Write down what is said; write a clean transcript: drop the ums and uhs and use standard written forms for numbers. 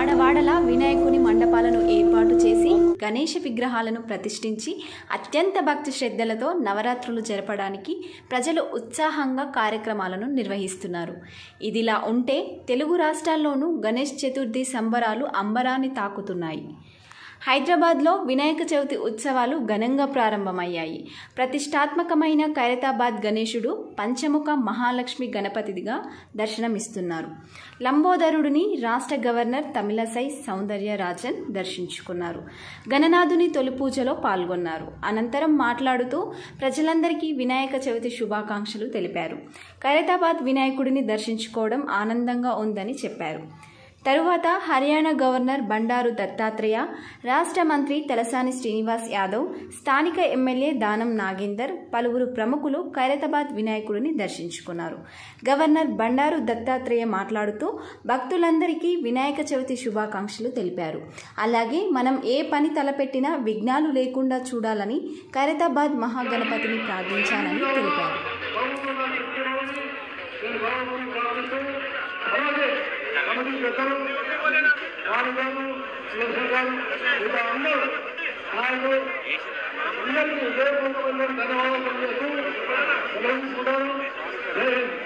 వాడవాడలా వినాయకుని మండపాలను ఏర్పాటు చేసి గణేష విగ్రహాలను ప్రతిష్ఠించి అత్యంత భక్తి శ్రద్ధలతో నవరాత్రులు జరపడానికి ప్రజలు ఉత్సాహంగా కార్యక్రమాలను నిర్వహిస్తున్నారు. ఇదిలా ఉంటే తెలుగు రాష్ట్రాల్లోనూ గణేష్ చతుర్థి సంబరాలు అంబరాన్ని తాకుతున్నాయి. హైదరాబాద్లో వినాయక చవితి ఉత్సవాలు ఘనంగా ప్రారంభమయ్యాయి. ప్రతిష్టాత్మకమైన ఖైరతాబాద్ గణేశుడు పంచముఖ మహాలక్ష్మి గణపతిగా దర్శనమిస్తున్నారు. లంబోదరుడిని రాష్ట్ర గవర్నర్ తమిళసై సౌందర్యరాజన్ దర్శించుకున్నారు. గణనాథుని తొలి పూజలో పాల్గొన్నారు. అనంతరం మాట్లాడుతూ ప్రజలందరికీ వినాయక చవితి శుభాకాంక్షలు తెలిపారు. ఖైరతాబాద్ వినాయకుడిని దర్శించుకోవడం ఆనందంగా ఉందని చెప్పారు. తరువాత హర్యానా గవర్నర్ బండారు దత్తాత్రేయ, రాష్ట్ర మంత్రి తలసాని శ్రీనివాస్ యాదవ్, స్థానిక ఎమ్మెల్యే దానం నాగేందర్, పలువురు ప్రముఖులు ఖైరతాబాద్ వినాయకుడిని దర్శించుకున్నారు. గవర్నర్ బండారు దత్తాత్రేయ మాట్లాడుతూ భక్తులందరికీ వినాయక చవితి శుభాకాంక్షలు తెలిపారు. అలాగే మనం ఏ పని తలపెట్టినా విఘ్నాలు లేకుండా చూడాలని ఖైరతాబాద్ మహాగణపతిని ప్రార్థించాలని తెలిపారు. ధన్యవాదాలు.